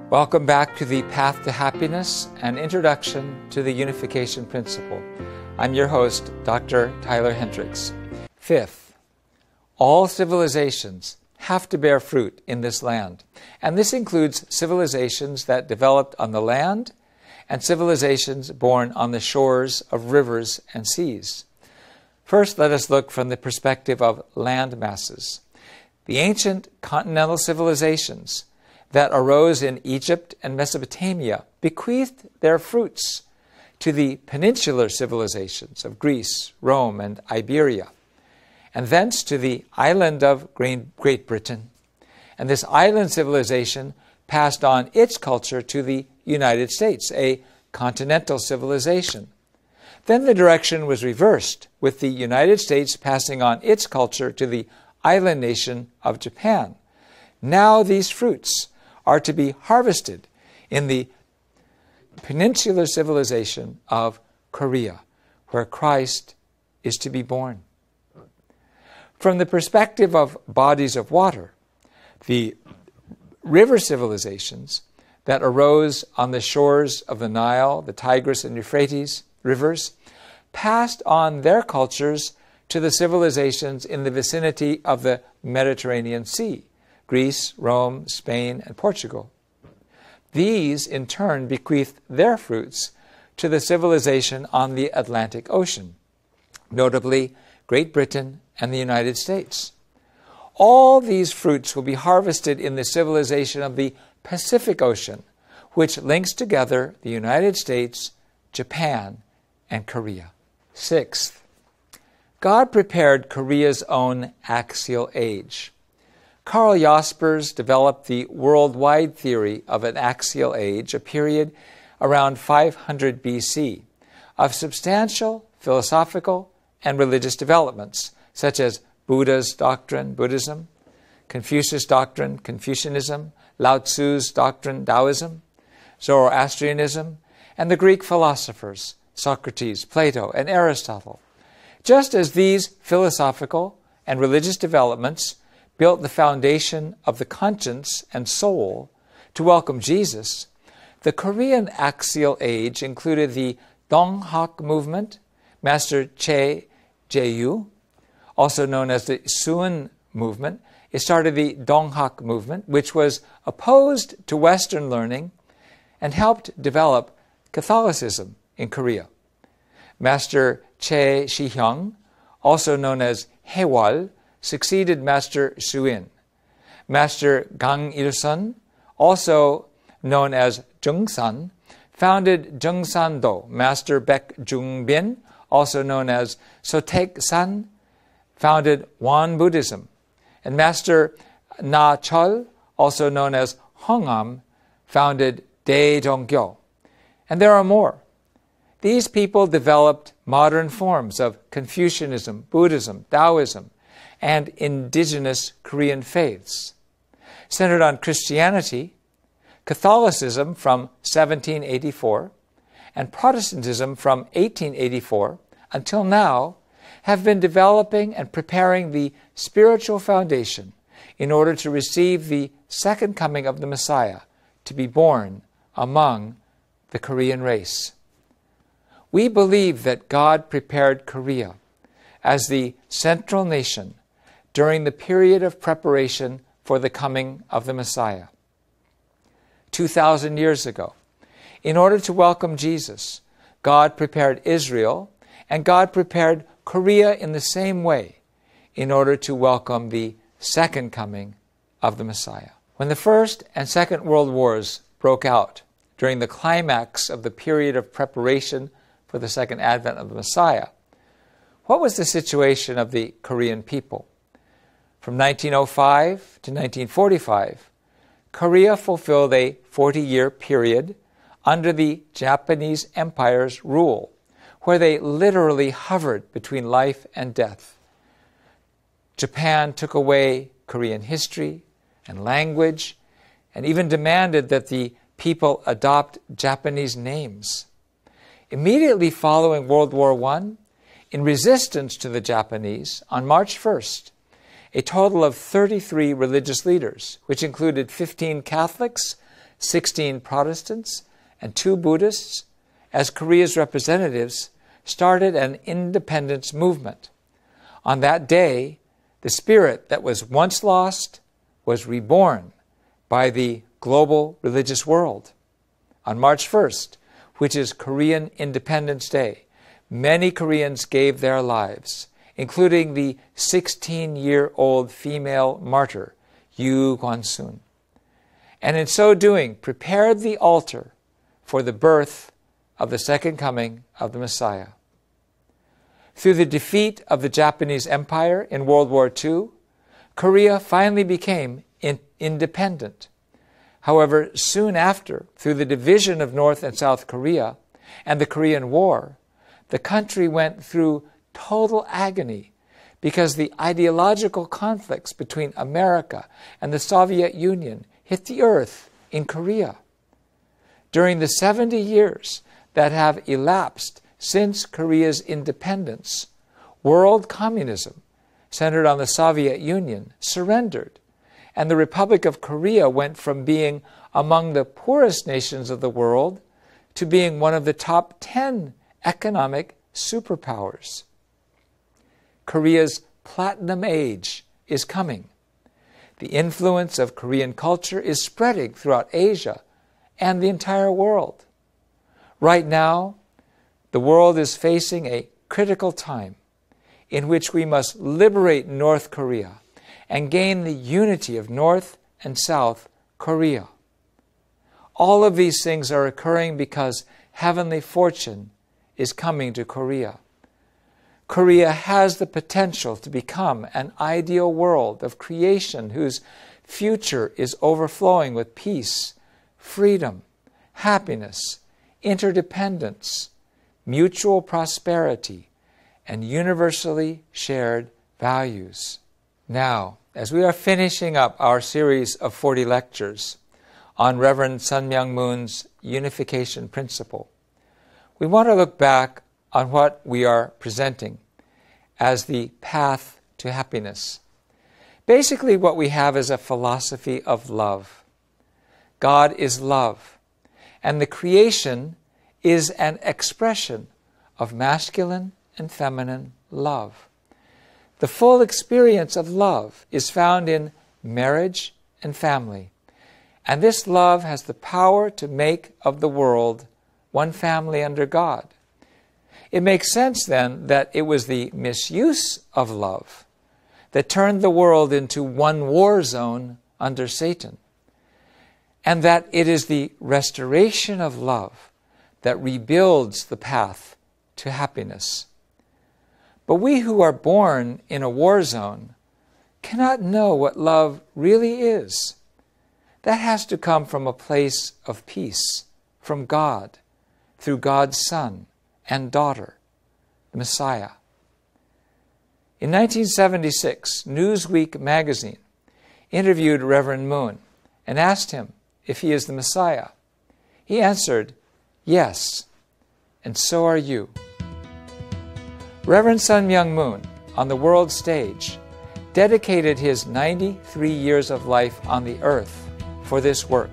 Welcome back to the Path to Happiness, an introduction to the unification principle. I'm your host, Dr. Tyler Hendricks. Fifth, all civilizations have to bear fruit in this land. And this includes civilizations that developed on the land and civilizations born on the shores of rivers and seas. First, let us look from the perspective of land masses. The ancient continental civilizations that arose in Egypt and Mesopotamia bequeathed their fruits to the peninsular civilizations of Greece, Rome, and Iberia, and thence to the island of Great Britain. And this island civilization passed on its culture to the United States, a continental civilization. Then the direction was reversed, with the United States passing on its culture to the island nation of Japan. Now these fruits are to be harvested in the peninsular civilization of Korea, where Christ is to be born. From the perspective of bodies of water, the river civilizations that arose on the shores of the Nile, the Tigris and Euphrates rivers, passed on their cultures to the civilizations in the vicinity of the Mediterranean Sea, Greece, Rome, Spain, and Portugal. These, in turn, bequeathed their fruits to the civilization on the Atlantic Ocean, notably Great Britain and the United States. All these fruits will be harvested in the civilization of the Pacific Ocean, which links together the United States, Japan, and Korea. Sixth, God prepared Korea's own axial age. Karl Jaspers developed the worldwide theory of an axial age, a period around 500 BC, of substantial philosophical and religious developments, such as Buddha's doctrine, Buddhism, Confucius' doctrine, Confucianism, Lao Tzu's doctrine, Taoism, Zoroastrianism, and the Greek philosophers, Socrates, Plato, and Aristotle. Just as these philosophical and religious developments built the foundation of the conscience and soul to welcome Jesus, the Korean axial age included the Donghak movement, Master Che Jae-yu, also known as the Suin movement. It started the Donghak movement, which was opposed to Western learning and helped develop Catholicism in Korea. Master Che Shi-hyung, also known as Haewol, succeeded Master Suin. Master Gang Il-sun, also known as Jungsan, founded Jungsan-do. Master Baek Jung-bin, also known as Sotaek-san, founded Won Buddhism. And Master Na Chol, also known as Hongam, founded Daejongkyo. And there are more. These people developed modern forms of Confucianism, Buddhism, Taoism, and indigenous Korean faiths. Centered on Christianity, Catholicism from 1784, and Protestantism from 1884 until now have been developing and preparing the spiritual foundation in order to receive the second coming of the Messiah, to be born among the Korean race. We believe that God prepared Korea as the central nation during the period of preparation for the coming of the Messiah. 2,000 years ago, in order to welcome Jesus, God prepared Israel, and God prepared Korea in the same way in order to welcome the second coming of the Messiah. When the First and Second World Wars broke out during the climax of the period of preparation for the second advent of the Messiah, what was the situation of the Korean people? From 1905 to 1945, Korea fulfilled a 40-year period under the Japanese Empire's rule, where they literally hovered between life and death. Japan took away Korean history and language, and even demanded that the people adopt Japanese names. Immediately following World War I, in resistance to the Japanese, on March 1st, a total of 33 religious leaders, which included 15 Catholics, 16 Protestants and 2 Buddhists, as Korea's representatives, started an independence movement. On that day, the spirit that was once lost was reborn by the global religious world. On March 1st, which is Korean Independence Day, many Koreans gave their lives, including the 16-year-old female martyr, Yu Kwan-sun, and in so doing prepared the altar for the birth of the second coming of the Messiah. Through the defeat of the Japanese Empire in World War II, Korea finally became independent. However, soon after, through the division of North and South Korea and the Korean War, the country went through total agony because the ideological conflicts between America and the Soviet Union hit the earth in Korea. During the 70 years that have elapsed since Korea's independence, world communism, centered on the Soviet Union, surrendered, and the Republic of Korea went from being among the poorest nations of the world to being one of the top 10 economic superpowers. Korea's Platinum Age is coming. The influence of Korean culture is spreading throughout Asia and the entire world. Right now, the world is facing a critical time in which we must liberate North Korea and gain the unity of North and South Korea. All of these things are occurring because heavenly fortune is coming to Korea. Korea has the potential to become an ideal world of creation whose future is overflowing with peace, freedom, happiness, interdependence, mutual prosperity, and universally shared values. Now, as we are finishing up our series of 40 lectures on Reverend Sun Myung Moon's unification principle, we want to look back on what we are presenting as the path to happiness. Basically, what we have is a philosophy of love. God is love, and the creation is an expression of masculine and feminine love. The full experience of love is found in marriage and family, and this love has the power to make of the world one family under God. It makes sense then that it was the misuse of love that turned the world into one war zone under Satan, and that it is the restoration of love that rebuilds the path to happiness. But we who are born in a war zone cannot know what love really is. That has to come from a place of peace, from God, through God's Son and daughter, the Messiah. In 1976, Newsweek magazine interviewed Reverend Moon and asked him if he is the Messiah. He answered, "Yes, and so are you." Reverend Sun Myung Moon, on the world stage, dedicated his 93 years of life on the earth for this work.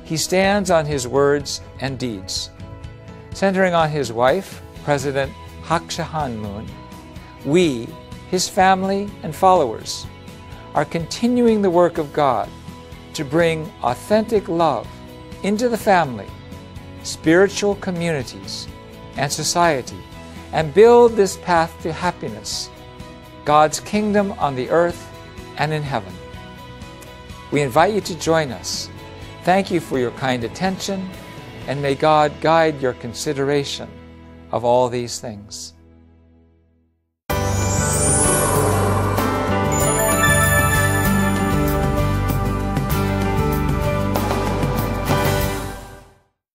He stands on his words and deeds. Centering on his wife, President Hak Ja-han Moon, we, his family and followers, are continuing the work of God to bring authentic love into the family, spiritual communities, and society, and build this path to happiness, God's kingdom on the earth and in heaven. We invite you to join us. Thank you for your kind attention, and may God guide your consideration of all these things.